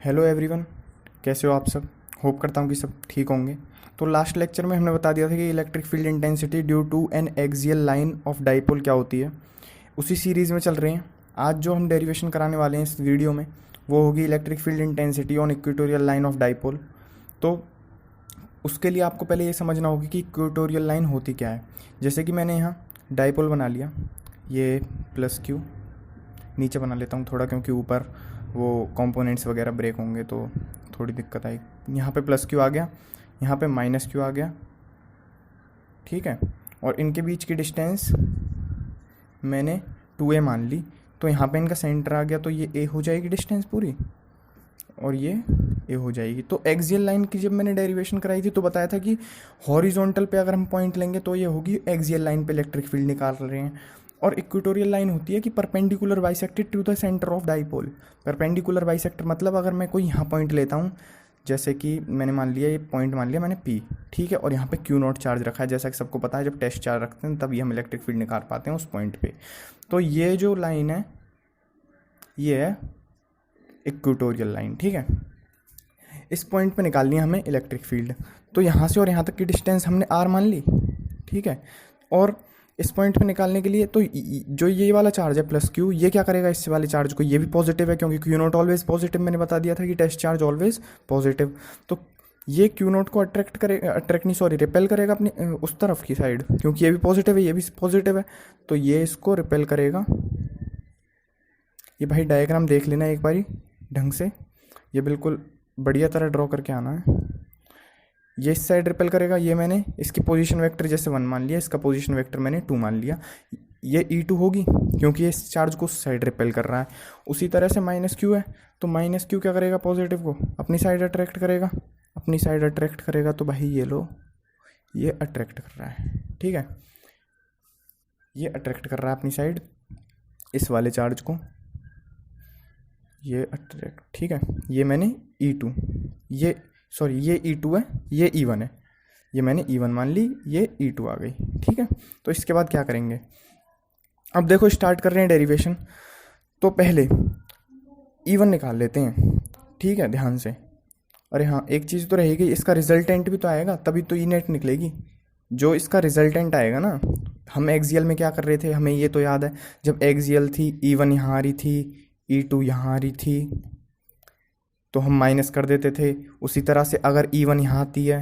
Hello everyone, कैसे हो आप सब। होप करता हूँ कि सब ठीक होंगे। तो लास्ट लेक्चर में हमने बता दिया था कि electric field intensity due to an axial line of dipole क्या होती है। उसी सीरीज़ में चल रहे हैं। आज जो हम डेरिवेशन कराने वाले हैं इस वीडियो में वो होगी electric field intensity on equatorial line of dipole. तो उसके लिए आपको पहले ये समझना होगा कि इक्वेटोरियल लाइन होती क्या है। जैसे कि मैंने यहाँ डाइपोल बना लिया, ये प्लस क्यू नीचे बना लेता हूँ थोड़ा, क्योंकि ऊपर वो कंपोनेंट्स वगैरह ब्रेक होंगे तो थोड़ी दिक्कत आई। यहाँ पे प्लस क्यू आ गया, यहाँ पे माइनस क्यू आ गया, ठीक है। और इनके बीच की डिस्टेंस मैंने 2a मान ली, तो यहाँ पे इनका सेंटर आ गया, तो ये a हो जाएगी डिस्टेंस पूरी और ये a हो जाएगी। तो एक्सियल लाइन की जब मैंने डेरिवेशन कराई थी तो बताया था कि हॉरिजॉन्टल पे अगर हम पॉइंट लेंगे तो ये होगी एक्सियल लाइन पे इलेक्ट्रिक फील्ड निकाल रहे हैं। और इक्वेटोरियल लाइन होती है कि perpendicular bisected to the centre of dipole. Perpendicular bisector मतलब अगर मैं कोई यहाँ पॉइंट लेता हूँ, जैसे कि मैंने मान लिया ये पॉइंट मान लिया मैंने P, ठीक है, और यहाँ पे Q0 चार्ज रखा है। जैसा कि सबको पता है जब टेस्ट चार्ज रखते हैं तभी हम इलेक्ट्रिक फील्ड निकाल पाते हैं उस पॉइंट पे। तो ये जो लाइन है ये है इक्वेटोरियल लाइन, ठीक है। इस पॉइंट पे निकालनी है हमें इलेक्ट्रिक फील्ड। तो यहाँ से और यहाँ तक की डिस्टेंस हमने r मान ली, ठीक है। और इस पॉइंट पे निकालने के लिए तो जो ये वाला चार्ज है प्लस क्यू, ये क्या करेगा इस वाले चार्ज को, ये भी पॉजिटिव है क्योंकि क्यू नॉट ऑलवेज पॉजिटिव, मैंने बता दिया था कि टेस्ट चार्ज ऑलवेज पॉजिटिव। तो ये क्यू नॉट को अट्रैक्ट करेगा, अट्रैक्ट नहीं सॉरी रिपेल करेगा अपनी उस तरफ की साइड, क्योंकि ये भी पॉजिटिव है ये भी पॉजिटिव है, तो ये इसको रिपेल करेगा। ये भाई डायग्राम देख लेना एक बारी ढंग से, ये बिल्कुल बढ़िया तरह ड्रॉ करके आना है। ये इस साइड रिपेल करेगा, ये मैंने इसकी पोजीशन वेक्टर जैसे 1 मान लिया, इसका पोजीशन वेक्टर मैंने 2 मान लिया। ये E2 होगी क्योंकि ये इस चार्ज को उस साइड रिपेल कर रहा है। उसी तरह से माइनस क्यू है, तो माइनस क्यू क्या करेगा, पॉजिटिव को अपनी साइड अट्रैक्ट करेगा। अपनी साइड अट्रैक्ट करेगा तो भाई ये लो, ये अट्रैक्ट कर रहा है, ठीक है। ये अट्रैक्ट कर रहा है अपनी साइड इस वाले चार्ज को, ये अट्रैक्ट, ठीक है। ये मैंने E2, ये सॉरी ये E2 है, ये E1 है, ये मैंने E1 मान ली, ये E2 आ गई, ठीक है। तो इसके बाद क्या करेंगे, अब देखो स्टार्ट कर रहे हैं डेरिवेशन। तो पहले E1 निकाल लेते हैं, ठीक है, ध्यान से। अरे हाँ, एक चीज़ तो रहेगी, इसका रिजल्टेंट भी तो आएगा तभी तो ई नेट निकलेगी। जो इसका रिजल्टेंट आएगा ना, हम एक्सियल में क्या कर रहे थे हमें ये तो याद है, जब एक्सियल थी E1 यहाँ आ रही थी, E2 यहाँ आ रही थी, तो हम माइनस कर देते थे। उसी तरह से अगर E1 यहाँ आती है,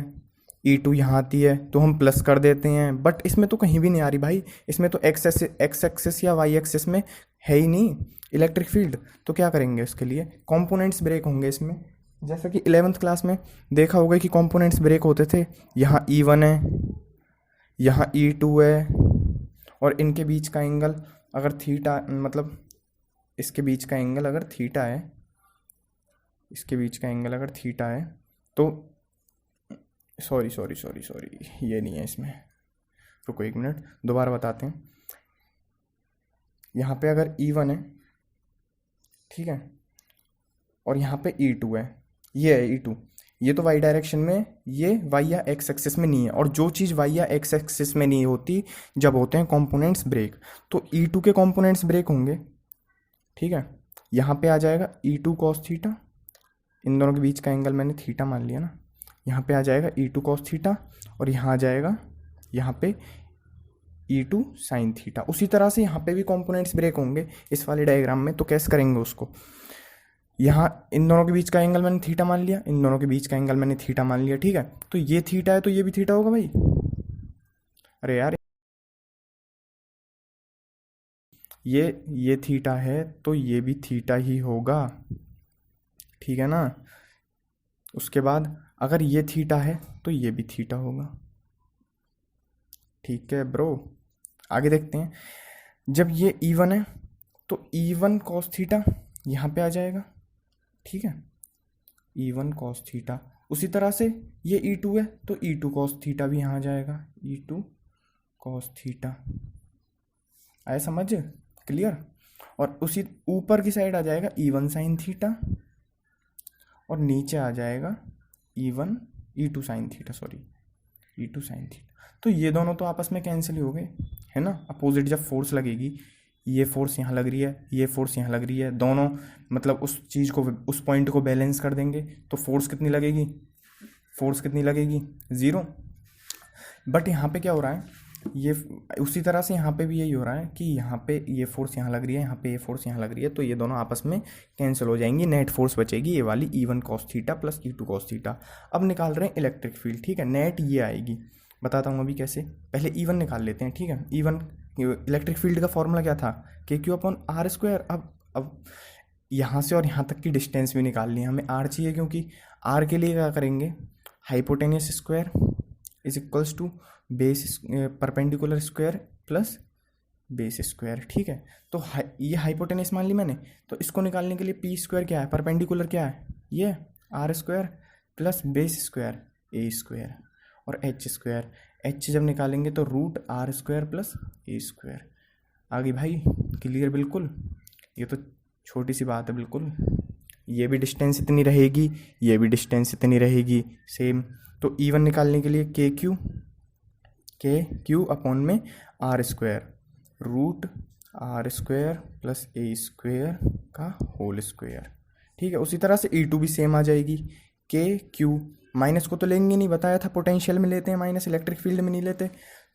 E2 यहाँ आती है तो हम प्लस कर देते हैं। बट इसमें तो कहीं भी नहीं आ रही भाई, इसमें तो एक्स एक्सेस या वाई एक्सेस में है ही नहीं इलेक्ट्रिक फील्ड। तो क्या करेंगे उसके लिए, कंपोनेंट्स ब्रेक होंगे इसमें। जैसा कि 11th क्लास में देखा होगा कि कंपोनेंट्स ब्रेक होते थे। यहाँ E1 है, यहाँ E2 है, और इनके बीच का एंगल अगर थीटा, मतलब इसके बीच का एंगल अगर थीटा है, इसके बीच का एंगल अगर थीटा है तो सॉरी सॉरी सॉरी सॉरी ये नहीं है इसमें, रुको एक मिनट दोबारा बताते हैं। यहाँ पे अगर E1 है, ठीक है, और यहाँ पे E2 है, ये है E2, ये तो वाई डायरेक्शन में, ये वाई या एक्स एक्सिस में नहीं है। और जो चीज़ वाई या एक्स एक्सिस में नहीं होती जब होते हैं कंपोनेंट्स ब्रेक, तो E2 के कंपोनेंट्स ब्रेक होंगे, ठीक है। यहाँ पे आ जाएगा E2 कॉस थीटा, इन दोनों के बीच का एंगल मैंने थीटा मान लिया ना। यहाँ पे आ जाएगा E2 कॉस थीटा, और यहाँ आ जाएगा यहाँ पे E2 साइन थीटा। उसी तरह से यहाँ पे भी कंपोनेंट्स ब्रेक होंगे इस वाले डायग्राम में। तो कैसे करेंगे उसको, यहाँ इन दोनों के बीच का एंगल मैंने थीटा मान लिया, इन दोनों के बीच का एंगल मैंने थीटा मान लिया, ठीक है। तो ये थीटा है तो ये भी थीटा होगा भाई। अरे यार, ये थीटा है तो ये भी थीटा ही होगा, ठीक है ना। उसके बाद अगर ये थीटा है तो ये भी थीटा होगा, ठीक है ब्रो। आगे देखते हैं, जब ये E1 है तो E1 कॉस थीटा यहाँ पे आ जाएगा, ठीक है, E1 कॉस थीटा। उसी तरह से ये E2 है तो E2 कॉस थीटा भी यहाँ आ जाएगा, E2 कॉस थीटा। आया समझ, क्लियर। और उसी ऊपर की साइड आ जाएगा E1 साइन थीटा, और नीचे आ जाएगा E2 sine theta, sorry E2 sine theta. तो ये दोनों तो आपस में कैंसिल ही हो गए, है ना। अपोजिट जब फोर्स लगेगी, ये फोर्स यहाँ लग रही है, ये फोर्स यहाँ लग रही है, दोनों मतलब उस चीज़ को, उस पॉइंट को बैलेंस कर देंगे तो फोर्स कितनी लगेगी, फोर्स कितनी लगेगी, 0। बट यहाँ पे क्या हो रहा है, ये उसी तरह से यहाँ पे भी यही हो रहा है कि यहाँ पे ये फोर्स यहाँ लग रही है, यहाँ पे ये फोर्स यहाँ लग रही है, तो ये दोनों आपस में कैंसिल हो जाएंगी, नेट फोर्स बचेगी ये वाली E1 cos theta plus E2 cos theta. अब निकाल रहे हैं इलेक्ट्रिक फील्ड, ठीक है, नेट ये आएगी, बताता हूँ अभी कैसे। पहले E1 निकाल लेते हैं, ठीक है। E1 इलेक्ट्रिक फील्ड का फॉर्मूला क्या था, KQ/R²। अब यहाँ से और यहाँ तक की डिस्टेंस भी निकालनी है हमें, R चाहिए, क्योंकि R के लिए क्या करेंगे, hypotenuse square is equals to base perpendicular square plus base square, ठीक है। तो ये हाइपोटेनियस मान ली मैंने, तो इसको निकालने के लिए पी स्क्वायर क्या है, परपेंडिकुलर क्या है, ये R² plus base square A² और H²। H जब निकालेंगे तो √R² प्लस A²। आगे भाई क्लियर बिल्कुल, ये तो छोटी सी बात है बिल्कुल। ये भी डिस्टेंस इतनी रहेगी, ये भी डिस्टेंस इतनी रहेगी सेम। तो E1 निकालने के लिए KQ/में R² √R² प्लस A² का होल स्क्वायर, ठीक है। उसी तरह से E2 भी सेम आ जाएगी, KQ माइनस को तो लेंगे नहीं, बताया था पोटेंशियल में लेते हैं माइनस, इलेक्ट्रिक फील्ड में नहीं लेते।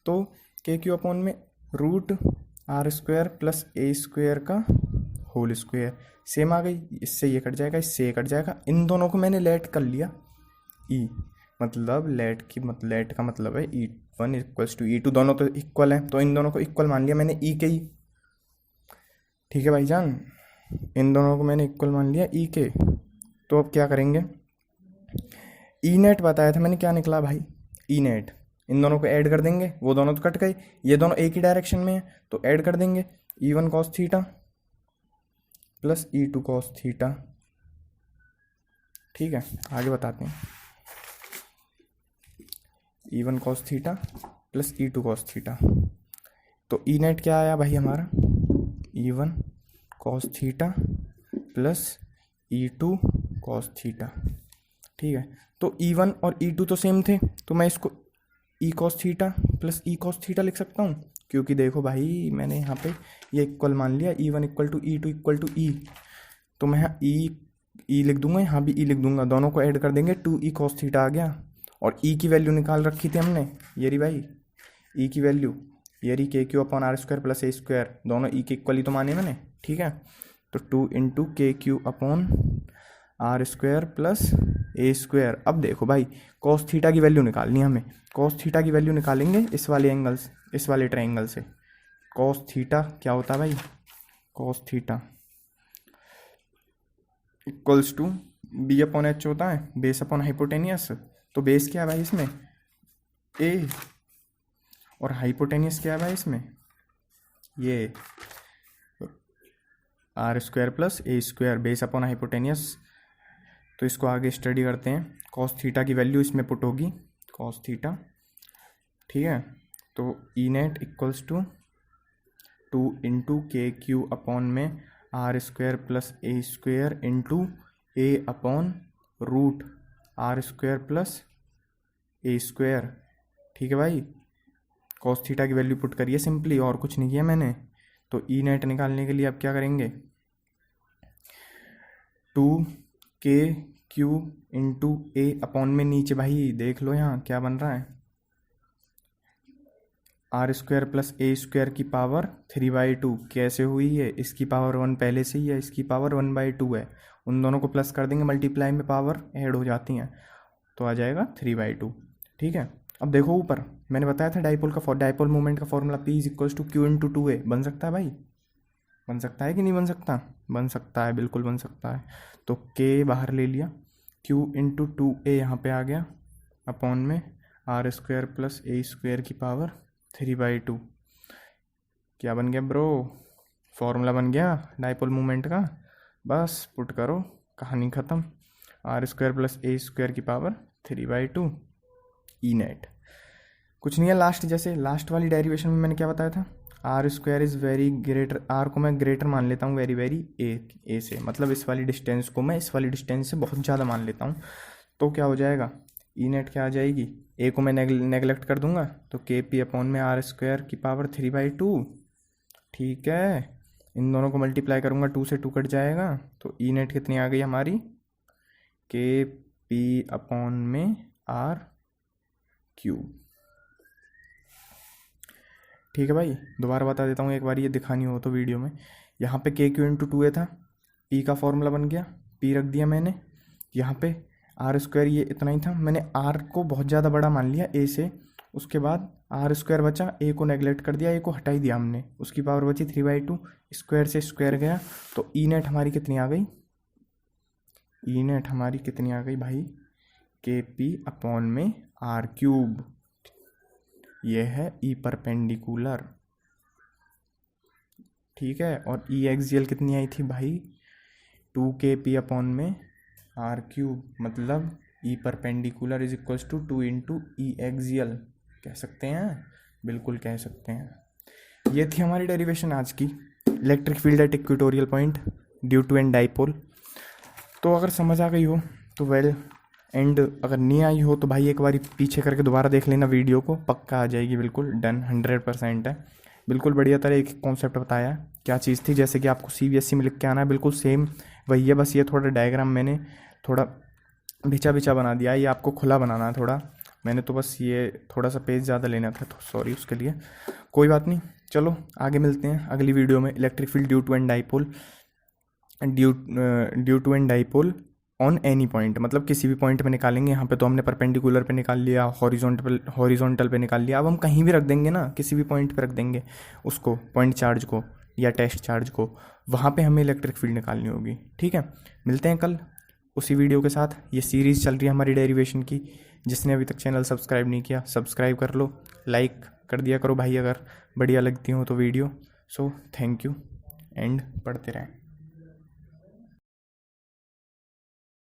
तो KQ/में √R² प्लस A² का होल स्क्वायर सेम आ गई, इससे ये कट जाएगा, इससे ये कट जाएगा। इन दोनों को मैंने लेट कर लिया, E मतलब लेट का मतलब है E1 इक्वल्स टू E2, दोनों तो इक्वल हैं, तो इन दोनों को इक्वल मान लिया मैंने E के ही, ठीक है भाईजान, इन दोनों को मैंने इक्वल मान लिया E के। तो अब क्या करेंगे, E नेट बताया था मैंने, क्या निकला भाई, E नेट, इन दोनों को ऐड कर देंगे, वो दोनों तो कट गए, ये दोनों एक ही डायरेक्शन में है तो ऐड कर देंगे, E1 cos theta plus E2 cos theta, ठीक है। आगे बताते हैं, E1 cos theta plus E2 cos theta, तो E नेट क्या आया भाई हमारा, E1 cos theta plus E2 cos theta, ठीक है। तो E1 और E2 तो सेम थे, तो मैं इसको E cos theta plus E cos theta लिख सकता हूँ, क्योंकि देखो भाई मैंने यहाँ पे ये इक्वल मान लिया, E1 equal to E2 equal to E, तो मैं यहाँ E लिख दूंगा, यहाँ भी E लिख दूंगा, दोनों को ऐड कर देंगे, 2E cos थीटा आ गया। और E की वैल्यू निकाल रखी थी हमने, ये रही भाई E की वैल्यू, ये रही KQ/R² प्लस A², दोनों E के इक्वल ही तो माने मैंने, ठीक है। तो 2 × KQ/R² प्लस A²। अब देखो भाई cos थीटा की वैल्यू निकालनी है हमें, cos थीटा की वैल्यू निकालेंगे इस वाले एंगल से, इस वाले ट्रायंगल से। cos थीटा क्या होता है भाई, cos theta equals to B/H होता है, बेस अपॉन हाइपोटेनियस। तो बेस क्या है भाई इसमें, A, और हाइपोटेनियस क्या है भाई इसमें, ये R² plus A², base upon hypotenuse. तो इसको आगे स्टडी करते हैं, cos थीटा की वैल्यू इसमें पुट होगी, cos थीटा, ठीक है। तो E नेट इक्वल्स टू 2 × KQ/में R² plus A² into A/√R² plus A², ठीक है भाई। cos थीटा की वैल्यू पुट करिए सिंपली, और कुछ नहीं किया मैंने। तो E नेट निकालने के लिए अब क्या करेंगे, 2KQ इंटू A/में नीचे भाई देख लो यहाँ क्या बन रहा है, R² प्लस A² की पावर 3/2 कैसे हुई है, इसकी पावर 1 पहले से ही है, इसकी पावर 1/2 है, उन दोनों को प्लस कर देंगे, मल्टीप्लाई में पावर ऐड हो जाती हैं, तो आ जाएगा 3/2, ठीक है। अब देखो ऊपर मैंने बताया था डाइपोल मोमेंट का फॉर्मूला P = Q × 2A, बन सकता है भाई, बन सकता है कि नहीं बन सकता, बन सकता है, बिल्कुल बन सकता है। तो K बाहर ले लिया, Q × 2A यहाँ पे आ गया, अपॉन में R² प्लस A² की पावर 3/2, क्या बन गया ब्रो, फॉर्मूला बन गया डाइपोल मोमेंट का। बस पुट करो, कहानी ख़त्म, R² प्लस A² की पावर 3/2 E नेट। कुछ नहीं है, लास्ट जैसे लास्ट वाली डेरिवेशन में मैंने क्या बताया था, R² is very greater, R को मैं ग्रेटर मान लेता हूँ वेरी ए से, मतलब इस वाली डिस्टेंस को मैं इस वाली डिस्टेंस से बहुत ज़्यादा मान लेता हूँ। तो क्या हो जाएगा, E नेट क्या आ जाएगी, A को मैं नेगलेक्ट कर दूंगा, तो KP/में R² की पावर 3/2, ठीक है। इन दोनों को मल्टीप्लाई करूँगा, 2 से 2 कट जाएगा, तो ई नेट कितनी आ गई हमारी, के पी अपॉन में आर क्यूब। ठीक है भाई, दोबारा बता देता हूँ एक बार, ये दिखानी हो तो वीडियो में। यहाँ पे के क्यू इंटू 2a था, पी का फॉर्मूला बन गया, पी रख दिया मैंने। यहाँ पे आर स्क्वायर ये इतना ही था, मैंने आर को बहुत ज़्यादा बड़ा मान लिया ए से, उसके बाद आर स्क्वायर बचा, ए को नेगलेक्ट कर दिया, ए को हटा ही दिया हमने, उसकी पावर बची 3/2, स्क्वायर से स्क्वायर गया, तो ई नेट हमारी कितनी आ गई, ई नेट हमारी कितनी आ गई भाई, के पी अपॉन में आर क्यूब। ये है ई परपेंडिकुलर, ठीक है। और ई एक्सियल कितनी आई थी भाई, 2kp अपॉन में आर क्यूब, मतलब E perpendicular is equals to 2 into E axial, कह सकते हैं, बिल्कुल कह सकते हैं। ये थी हमारी डेरिवेशन आज की, electric field at equatorial point due to an dipole. तो अगर समझ आ गई हो तो वेल, एंड अगर नहीं आई हो तो भाई एक बार पीछे करके दोबारा देख लेना वीडियो को, पक्का आ जाएगी, बिल्कुल डन, 100% है। बिल्कुल बढ़िया तरह एक कॉन्सेप्ट बताया, क्या चीज़ थी, जैसे कि आपको CBSE में लिख के आना है, बिल्कुल सेम वही है, बस ये थोड़ा डायग्राम मैंने थोड़ा बिछा बिछा बना दिया है, ये आपको खुला बनाना है थोड़ा, मैंने तो बस ये थोड़ा सा पेज ज़्यादा लेना था, तो सॉरी उसके लिए, कोई बात नहीं। चलो आगे मिलते हैं अगली वीडियो में। Electric field due to an dipole on any point, मतलब किसी भी पॉइंट पे निकालेंगे। यहाँ पे तो हमने परपेंडिकुलर पे निकाल लिया, हॉरिजॉन्टल पे निकाल लिया, अब हम कहीं भी रख देंगे ना, किसी भी पॉइंट पे रख देंगे उसको, पॉइंट चार्ज को या टेस्ट चार्ज को, वहाँ पे हमें इलेक्ट्रिक फील्ड निकालनी होगी। ठीक है, मिलते हैं कल उसी वीडियो के साथ। ये सीरीज़ चल रही है हमारी डेरिवेशन की, जिसने अभी तक चैनल सब्सक्राइब नहीं किया सब्सक्राइब कर लो, लाइक कर दिया करो भाई अगर बढ़िया लगती हो तो video. So thank you and पढ़ते रहें।